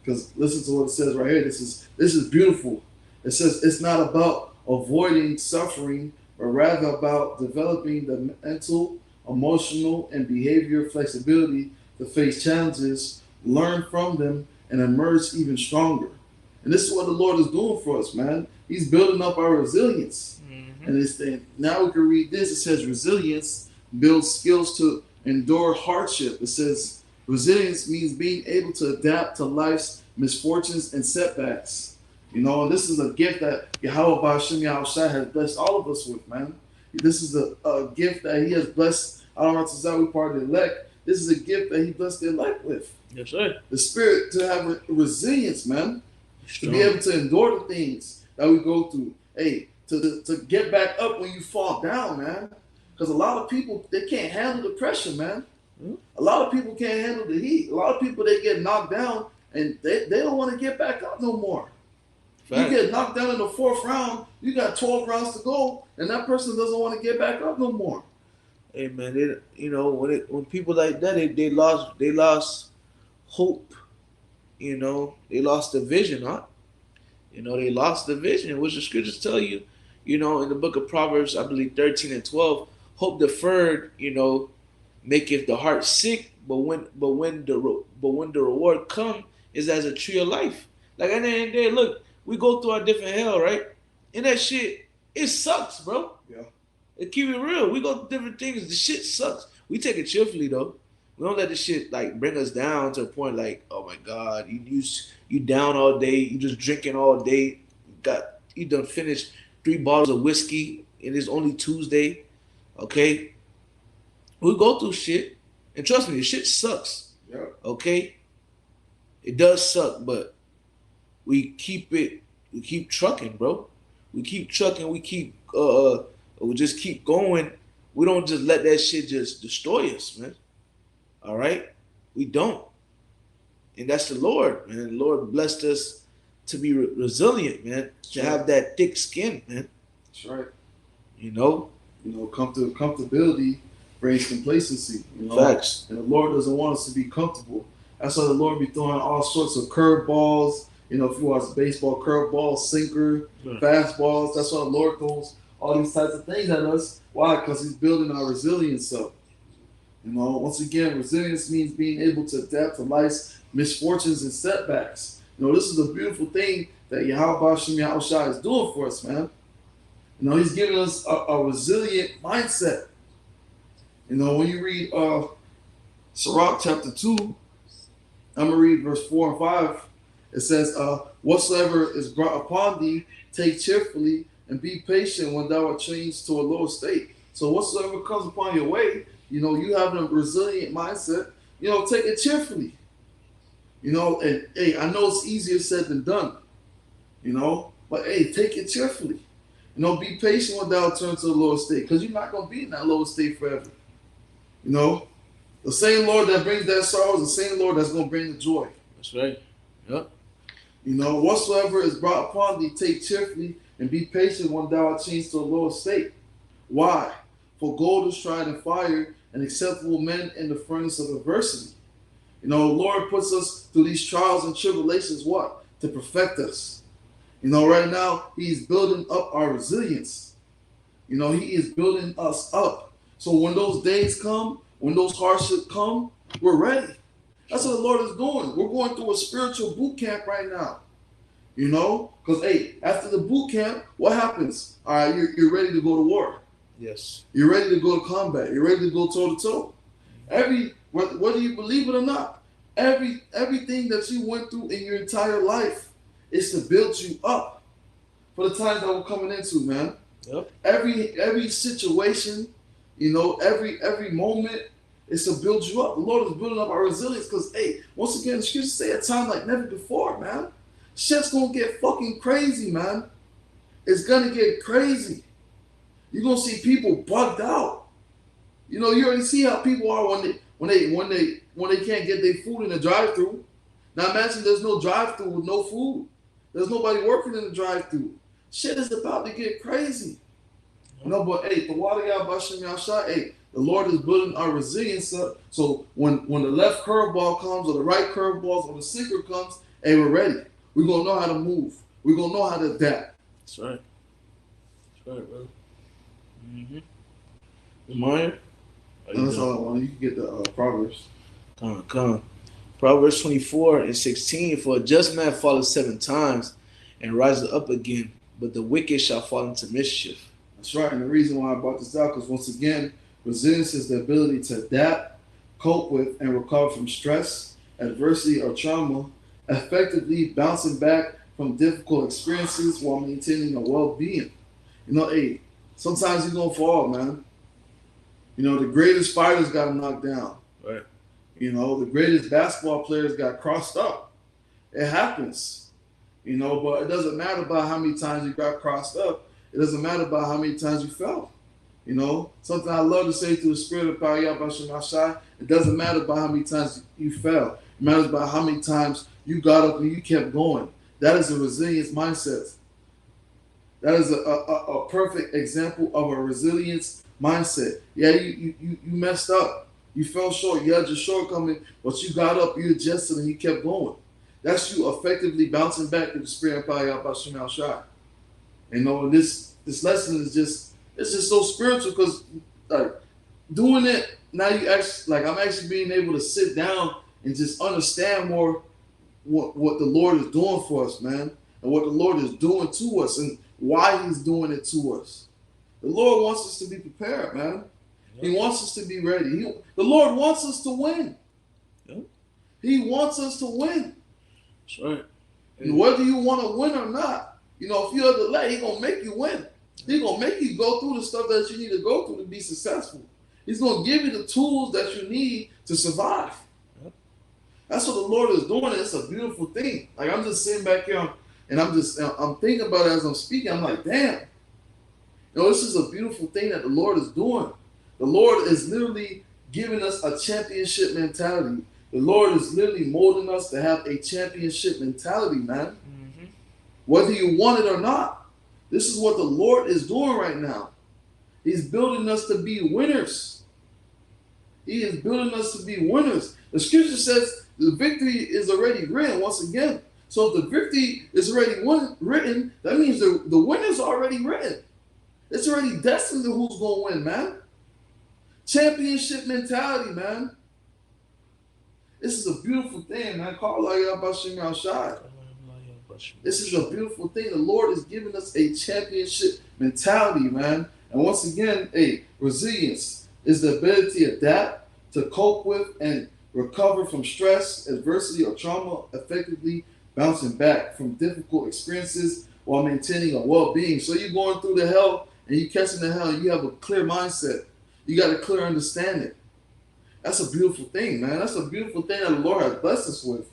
because listen to what it says right here. This is beautiful. It says it's not about avoiding suffering, but rather about developing the mental, emotional, and behavior flexibility to face challenges, learn from them, and emerge even stronger. And this is what the Lord is doing for us, man. He's building up our resilience. And now we can read this. It says resilience builds skills to endure hardship. It says resilience means being able to adapt to life's misfortunes and setbacks. And this is a gift that Yahweh Ba'ashem Yahushua has blessed all of us with, man. This is a gift that he has blessed our we part of the elect. This is a gift that he blessed the elect with. Yes, sir. The spirit to have resilience, man. Strong. To be able to endure the things that we go through. Hey, to get back up when you fall down, man. Because a lot of people, they can't handle the pressure, man. A lot of people can't handle the heat. A lot of people, they get knocked down and they don't want to get back up no more. Fact. You get knocked down in the 4th round, you got 12 rounds to go, and that person doesn't want to get back up no more. Hey man, when people like that, they lost hope. They lost the vision, huh? They lost the vision, which the scriptures tell you. In the book of Proverbs, I believe 13 and 12, hope deferred, maketh the heart sick, but when the reward come, is as a tree of life. Like at the end of the day, look, we go through our different hell, right? And that shit, it sucks, bro. Yeah. It keep it real. We go through different things. The shit sucks. We take it cheerfully though. We don't let this shit like bring us down to a point like, oh my God, you down all day, you just drinking all day, you done finished 3 bottles of whiskey and it's only Tuesday, okay? We go through shit, and trust me, the shit sucks. Yeah. Okay, it does suck, but we keep it. We keep trucking, bro. We keep trucking. We just keep going. We don't just let that shit just destroy us, man. All right, we don't, and that's the Lord, man. The Lord blessed us to be resilient, man. To have that thick skin, man. That's right. You know. Comfortability brings complacency. Facts. And the Lord doesn't want us to be comfortable. That's why the Lord be throwing all sorts of curveballs. If you watch baseball, curveballs, sinker, fastballs. That's why the Lord throws all these types of things at us. Why? Because He's building our resilience up. Once again, resilience means being able to adapt to life's misfortunes and setbacks. This is the beautiful thing that Yahweh Shem Yahushua is doing for us, man. He's giving us a resilient mindset. When you read Sirach chapter 2, I'm going to read verse 4 and 5. It says, whatsoever is brought upon thee, take cheerfully, and be patient when thou art changed to a lower state. So whatsoever comes upon your way, you have a resilient mindset, take it cheerfully. And hey, I know it's easier said than done, but hey, take it cheerfully. Be patient when thou turn to the lower state, because you're not going to be in that lower state forever. The same Lord that brings that sorrow is the same Lord that's going to bring the joy. That's right. Yep. Whatsoever is brought upon thee, take cheerfully, and be patient when thou art changed to a lower state. Why? For gold is tried in fire, and acceptable men in the furnace of adversity. The Lord puts us through these trials and tribulations, what? To perfect us. Right now, He's building up our resilience. He is building us up. So when those days come, when those hardships come, we're ready. That's what the Lord is doing. We're going through a spiritual boot camp right now. Because, hey, after the boot camp, what happens? All right, you're ready to go to war. Yes. You're ready to go to combat. You're ready to go toe-to-toe. Whether you believe it or not, everything that you went through in your entire life is to build you up for the times that we're coming into, man. Yep. Every situation, every moment is to build you up. The Lord is building up our resilience because, hey, once again, the scriptures say a time like never before, man. Shit's gonna get fucking crazy, man. It's gonna get crazy. You're gonna see people bugged out. You already see how people are when they can't get their food in the drive-thru. Now imagine there's no drive-thru with no food. There's nobody working in the drive-thru. Shit is about to get crazy. But hey, the water Bashim Yahshua, hey, the Lord is building our resilience up. So when the left curveball comes or the right curveball or the sinker comes, hey, we're ready. We're gonna know how to move. We're gonna know how to adapt. That's right. That's right, bro. Maya? That's all I want. You can get the Proverbs. Come. Proverbs 24:16. For a just man falleth 7 times and rises up again, but the wicked shall fall into mischief. That's right. And the reason why I brought this out, because once again, resilience is the ability to adapt, cope with, and recover from stress, adversity, or trauma, effectively bouncing back from difficult experiences while maintaining a well-being. Hey, sometimes you're going to fall, man. The greatest fighters got knocked down. Right. The greatest basketball players got crossed up. It happens. But it doesn't matter about how many times you got crossed up. It doesn't matter about how many times you fell. Something I love to say through the spirit of Power Yahweh Shai, it doesn't matter about how many times you fell. It matters about how many times you got up and you kept going. That is a resilience mindset. That is a perfect example of a resilience mindset. Yeah, you messed up. You fell short. You had your shortcoming, but you got up, you adjusted, and you kept going. That's you effectively bouncing back to the spirit of Power Yahweh Shai. This lesson is just so spiritual because doing it now I'm actually being able to sit down and just understand more what the Lord is doing for us, man, and what the Lord is doing to us and why He's doing it to us. The Lord wants us to be prepared, man. He wants us to be ready. The Lord wants us to win. Yep. He wants us to win. That's right. And whether you want to win or not, if you're delay, He's going to make you win. He's going to make you go through the stuff that you need to go through to be successful. He's going to give you the tools that you need to survive. That's what the Lord is doing. And it's a beautiful thing. Like, I'm just sitting back here and I'm thinking about it as I'm speaking. I'm like, damn. This is a beautiful thing that the Lord is doing. The Lord is literally giving us a championship mentality. The Lord is literally molding us to have a championship mentality, man. Mm-hmm. Whether you want it or not. This is what the Lord is doing right now. He's building us to be winners. He is building us to be winners. The scripture says the victory is already written once again. So if the victory is already written, that means the winner's already written. It's already destined to who's going to win, man. Championship mentality, man. This is a beautiful thing, man. This is a beautiful thing. The Lord is giving us a championship mentality, man. And once again, resilience is the ability to adapt, to cope with, and recover from stress, adversity, or trauma, effectively bouncing back from difficult experiences while maintaining a well-being. So you're going through the hell and you're catching the hell, and you have a clear mindset. You got a clear understanding. That's a beautiful thing, man. That's a beautiful thing that the Lord has blessed us with.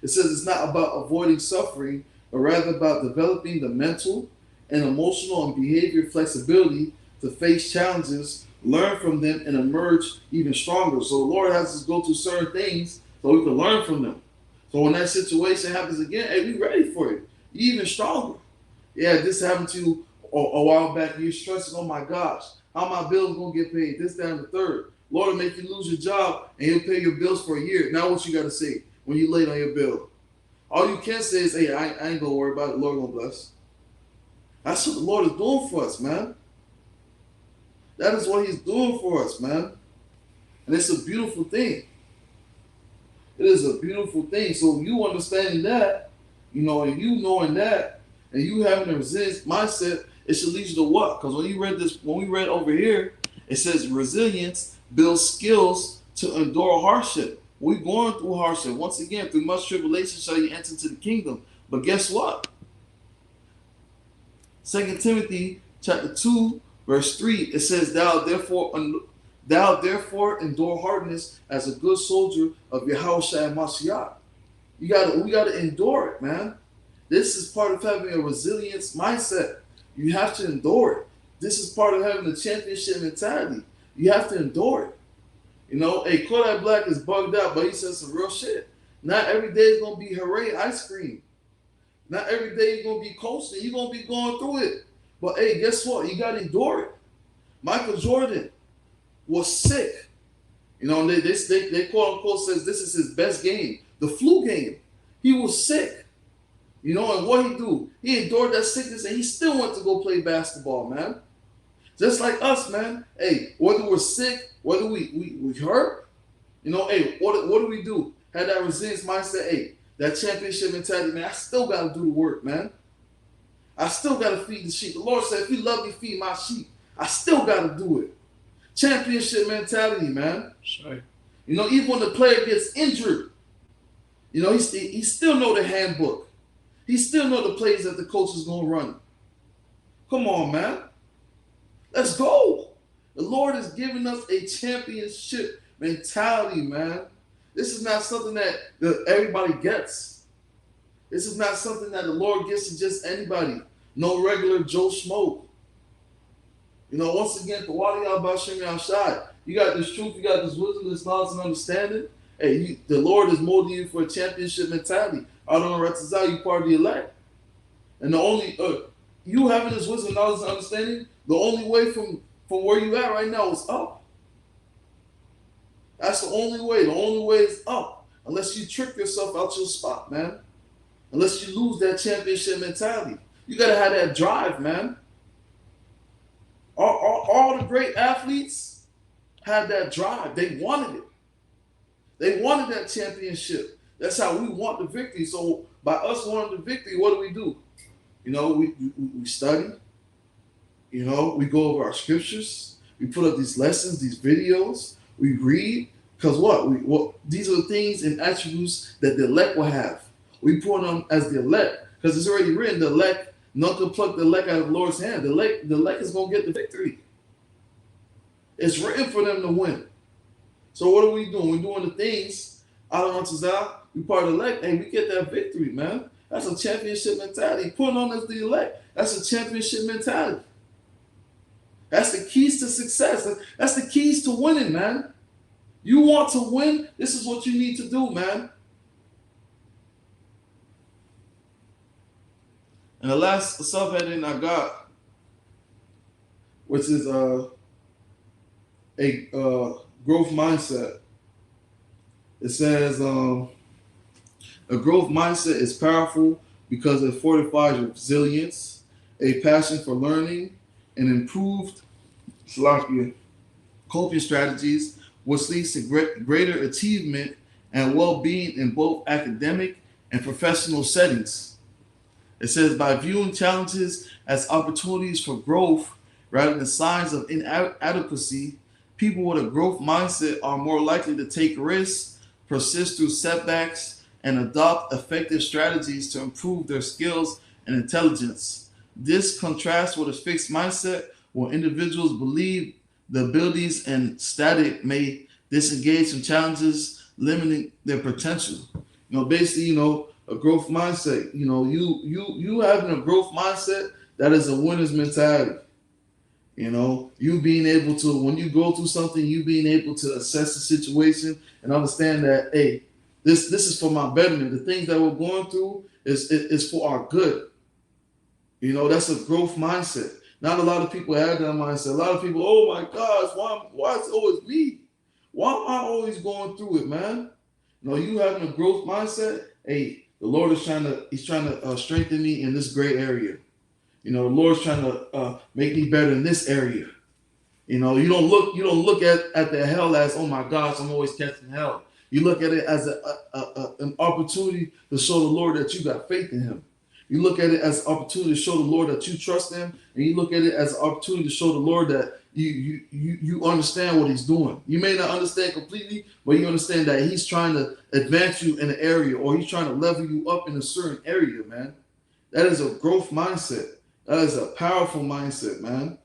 It says it's not about avoiding suffering, but rather about developing the mental and emotional and behavior flexibility to face challenges, learn from them, and emerge even stronger. So the Lord has us go through certain things so we can learn from them. So when that situation happens again, hey, we ready for it. You're even stronger. Yeah, this happened to you a while back. You're stressing, oh my gosh, how my bills going to get paid? This, that, and the third. Lord will make you lose your job and he'll pay your bills for a year. Now what you got to say when you're late on your bill? All you can say is, hey, I ain't going to worry about it. Lord going to bless. That's what the Lord is doing for us, man. That is what he's doing for us, man. And it's a beautiful thing. It is a beautiful thing. So you understanding that, and you knowing that, and you having a resilience mindset, it should lead you to what? Because when we read over here, it says resilience builds skills to endure hardship. We're going through hardship. Once again, through much tribulation shall you enter into the kingdom. But guess what? 2 Timothy chapter 2, verse 3, it says, Thou therefore endure hardness as a good soldier of Yahushua Mashiach. We gotta endure it, man. This is part of having a resilience mindset. You have to endure it. This is part of having a championship mentality. You have to endure it. Kodak Black is bugged out, but he says some real shit. Not every day is gonna be hooray ice cream. Not every day you're gonna be coasting. You're gonna be going through it. But hey, guess what? You gotta endure it. Michael Jordan was sick. They quote unquote says this is his best game, the flu game. He was sick. And what he do? He endured that sickness and he still went to go play basketball, man. Just like us, man. Hey, whether we're sick, whether we hurt, hey, what do we do? Have that resilience mindset, hey, that championship mentality, man. I still gotta do the work, man. I still gotta feed the sheep. The Lord said, if you love me, feed my sheep. I still gotta do it. Championship mentality, man. Sorry. Even when the player gets injured, he still know the handbook. He still know the plays that the coach is gonna run. Come on, man. Let's go. The Lord is giving us a championship mentality, man. This is not something that everybody gets. This is not something that the Lord gives to just anybody. No regular Joe Schmo. Once again, for Wadi Al-Bashir outside, you got this truth, you got this wisdom, this knowledge and understanding. Hey, the Lord is molding you for a championship mentality. Adon Ratzazah, you part of the elect. And the only, you having this wisdom, knowledge, and understanding, the only way from where you at right now is up. That's the only way. The only way is up. Unless you trick yourself out your spot, man. Unless you lose that championship mentality. You got to have that drive, man. All the great athletes had that drive. They wanted it. They wanted that championship. That's how we want the victory. So by us wanting the victory, what do? We study. We go over our scriptures. We put up these lessons, these videos. We read. Because these are the things and attributes that the elect will have. We put them as the elect. Because it's already written, the elect, none can pluck the elect out of the Lord's hand. The elect is going to get the victory. It's written for them to win. So what are we doing? We're doing the things out unto Zion. We part of the elect, and we get that victory, man. That's a championship mentality. Putting on as the elect, that's a championship mentality. That's the keys to success. That's the keys to winning, man. You want to win? This is what you need to do, man. And the last subheading I got, which is a growth mindset. It says a growth mindset is powerful because it fortifies your resilience, a passion for learning, and improved coping strategies, which leads to greater achievement and well-being in both academic and professional settings. It says by viewing challenges as opportunities for growth rather than signs of inadequacy, people with a growth mindset are more likely to take risks, persist through setbacks, and adopt effective strategies to improve their skills and intelligence. This contrasts with a fixed mindset where individuals believe the abilities and static may disengage from challenges, limiting their potential. Basically, a growth mindset. You having a growth mindset, that is a winner's mentality. You being able to, when you go through something, you being able to assess the situation and understand that, hey, this is for my betterment. The things that we're going through is for our good. That's a growth mindset. Not a lot of people have that mindset. A lot of people, oh my gosh, why is it always me? Why am I always going through it, man? You having a growth mindset, hey, the Lord is trying to strengthen me in this gray area. The Lord's trying to make me better in this area. You don't look at the hell as, oh my gosh, I'm always catching hell. You look at it as an opportunity to show the Lord that you got faith in Him. You look at it as an opportunity to show the Lord that you trust Him, and you look at it as an opportunity to show the Lord that you understand what He's doing. You may not understand completely, but you understand that He's trying to advance you in an area, or He's trying to level you up in a certain area, man. That is a growth mindset. That is a powerful mindset, man.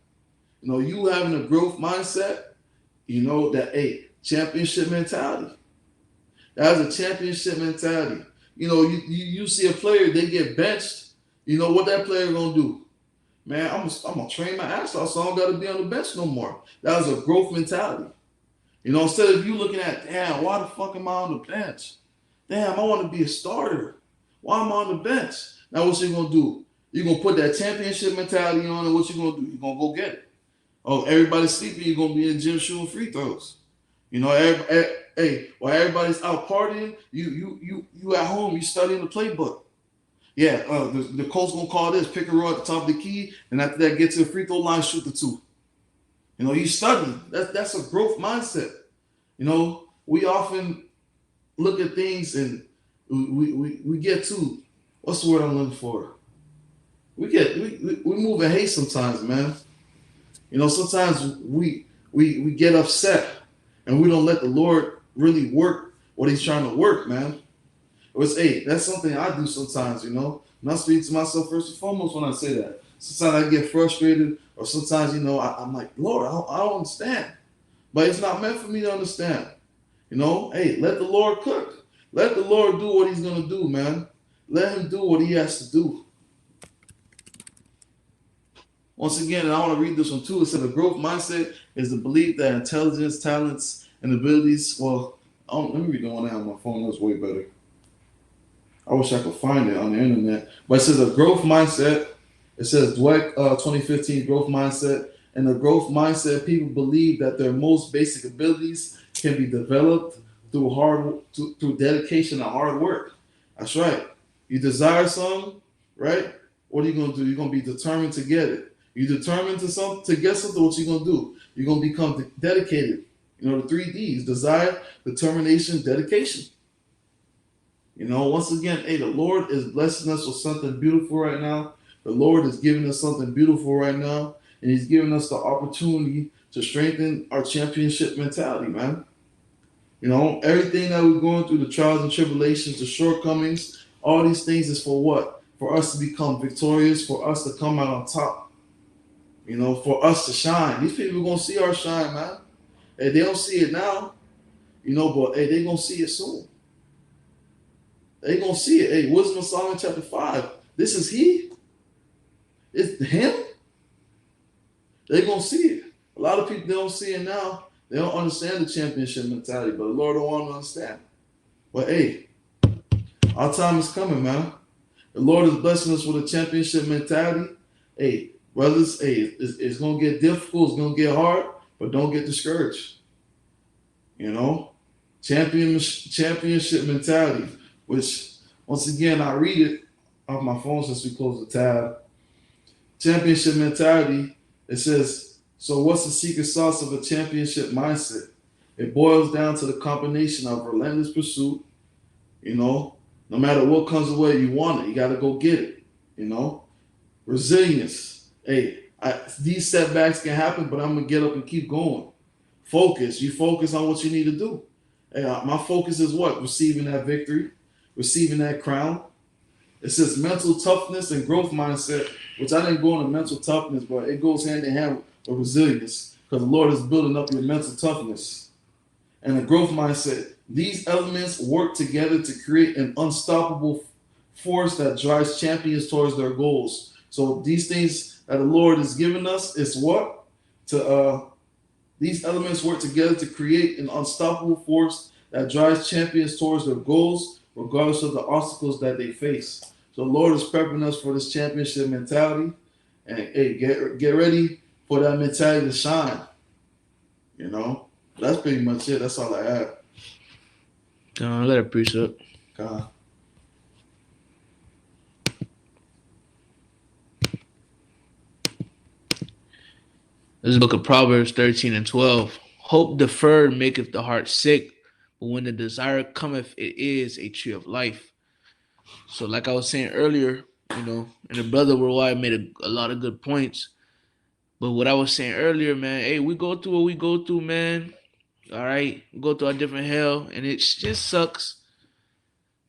You having a growth mindset, that championship mentality. That is a championship mentality. You see a player, they get benched. What that player gonna do? Man, I'm gonna train my ass off, so I don't gotta be on the bench no more. That is a growth mentality. Instead of you looking at, damn, why the fuck am I on the bench? Damn, I want to be a starter. Why am I on the bench? Now what you gonna do? You're gonna put that championship mentality on, and what you gonna do? You're gonna go get it. Oh, everybody's sleeping, you're gonna be in the gym shooting free throws. While everybody's out partying, you at home, you studying the playbook. Yeah, the coach gonna call this, pick and roll at the top of the key, and after that, get to the free throw line, shoot the two. You study. That's a growth mindset. We often look at things and we get too, what's the word I'm looking for? We move in haste sometimes, man. Sometimes we get upset and we don't let the Lord really work what He's trying to work, man. That's something I do sometimes, And I speak to myself first and foremost when I say that. Sometimes I get frustrated, or sometimes, I'm like, Lord, I don't understand. But it's not meant for me to understand. Let the Lord cook. Let the Lord do what He's going to do, man. Let Him do what He has to do. Once again, and I want to read this one too. It said a growth mindset is the belief that intelligence, talents, and abilities. Well, let me read the one I have on my phone. That's way better. I wish I could find it on the internet. But it says a growth mindset. It says Dweck 2015 growth mindset. And the growth mindset, people believe that their most basic abilities can be developed through dedication and hard work. That's right. You desire something, right? What are you gonna do? You're gonna be determined to get it. You're determined to get something. What you gonna do? You're gonna become dedicated. The 3 Ds: desire, determination, dedication. Once again, the Lord is blessing us with something beautiful right now. The Lord is giving us something beautiful right now, and He's giving us the opportunity to strengthen our championship mentality, man. Everything that we're going through, the trials and tribulations, the shortcomings, all these things is for what? For us to become victorious, for us to come out on top. For us to shine. These people are going to see our shine, man. Hey, they don't see it now, but hey, they gonna see it soon. They gonna see it. Hey, Wisdom of Solomon chapter 5. This is he. It's him. They gonna see it. A lot of people, they don't see it now. They don't understand the championship mentality, but the Lord don't want to understand. But hey, our time is coming, man. The Lord is blessing us with a championship mentality. Hey, brothers, hey, it's gonna get difficult. It's gonna get hard, but don't get discouraged. Championship mentality. Which, once again, I read it off my phone since we closed the tab. Championship mentality. It says, so what's the secret sauce of a championship mindset? It boils down to the combination of relentless pursuit. No matter what comes away, you want it. You got to go get it. Resilience. Hey, these setbacks can happen, but I'm going to get up and keep going. Focus. You focus on what you need to do. Hey, my focus is what? Receiving that victory, receiving that crown. It says mental toughness and growth mindset, which I didn't go into mental toughness, but it goes hand in hand with resilience because the Lord is building up your mental toughness and a growth mindset. These elements work together to create an unstoppable force that drives champions towards their goals. So these things that the Lord has given us is what? These elements work together to create an unstoppable force that drives champions towards their goals, regardless of the obstacles that they face. So the Lord is prepping us for this championship mentality. And hey, get ready for that mentality to shine. That's pretty much it. That's all I have. Let it preach up. This is the book of Proverbs 13 and 12. Hope deferred maketh the heart sick, but when the desire cometh, it is a tree of life. So like I was saying earlier, and the brother worldwide made a lot of good points. But what I was saying earlier, man, hey, we go through what we go through, man. All right, we go through a different hell, and it just sucks.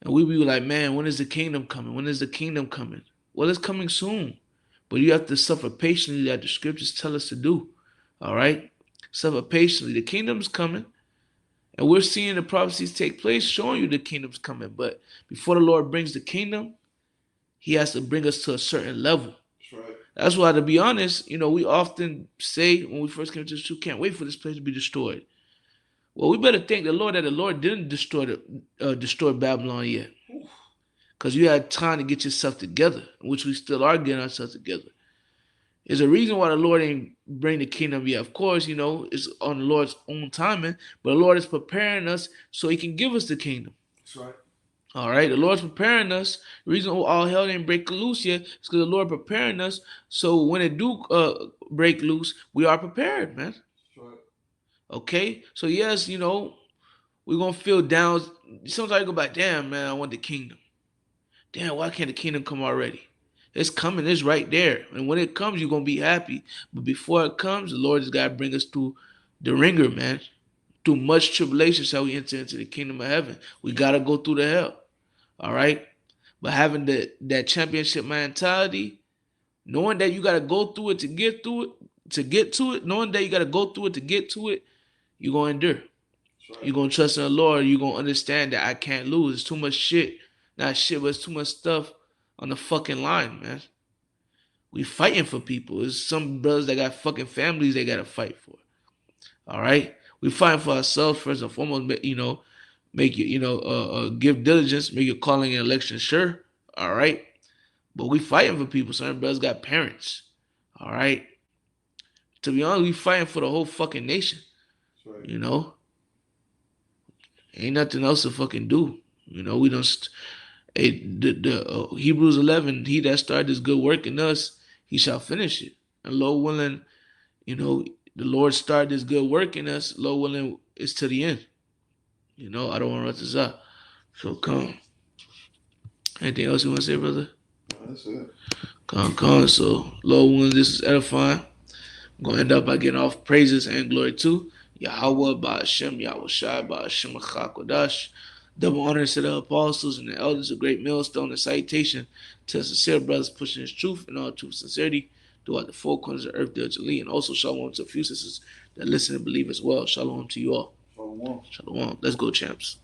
And we be like, man, when is the kingdom coming? When is the kingdom coming? Well, it's coming soon. But you have to suffer patiently that the scriptures tell us to do. All right? Suffer patiently. The kingdom's coming. And we're seeing the prophecies take place showing you the kingdom's coming. But before the Lord brings the kingdom, he has to bring us to a certain level. That's right. That's why, to be honest, we often say when we first came to this truth, can't wait for this place to be destroyed. Well, we better thank the Lord that the Lord didn't destroy Babylon yet. Because you had time to get yourself together, which we still are getting ourselves together. There's a reason why the Lord ain't bring the kingdom yet. Of course, it's on the Lord's own timing, but the Lord is preparing us so he can give us the kingdom. That's right. All right, the Lord's preparing us. The reason all hell didn't break loose yet is because the Lord preparing us. So when it do break loose, we are prepared, man. That's right. Okay, so yes, we're gonna feel down. Sometimes you go back, damn, man, I want the kingdom. Damn, why can't the kingdom come already? It's coming. It's right there. And when it comes, you're going to be happy. But before it comes, the Lord has got to bring us through the ringer, man. Through much tribulation shall we enter into the kingdom of heaven. We got to go through the hell. All right? But having that championship mentality, knowing that you got to go through it to get through it, knowing that you got to go through it to get to it, you're going to endure. Right. You're going to trust in the Lord. You're going to understand that I can't lose. It's too much shit. Not shit, but it's too much stuff on the fucking line, man. We fighting for people. There's some brothers that got fucking families they gotta fight for. All right, we fighting for ourselves first and foremost. Make you give diligence, make your calling and election sure. All right, but we fighting for people. Some brothers got parents. All right, to be honest, we fighting for the whole fucking nation. Right. Ain't nothing else to fucking do. We don't. The Hebrews 11, he that started this good work in us, he shall finish it. And Lord willing, the Lord started this good work in us. Lord willing, it's to the end. I don't want to run this out. So come. Anything else you want to say, brother? No, that's it. Come. So Lord willing, this is edifying. I'm going to end up by getting off praises and glory to Yahweh, Ba'ashem, Yahweh Shai, Ba'ashem, Achakodash. Double honors to the apostles and the elders, a great millstone and citation to sincere brothers pushing his truth and all true sincerity. throughout the four corners of the earth diligently. And also shalom to a few sisters that listen and believe as well. Shalom to you all. Shalom. Shalom. Let's go, champs.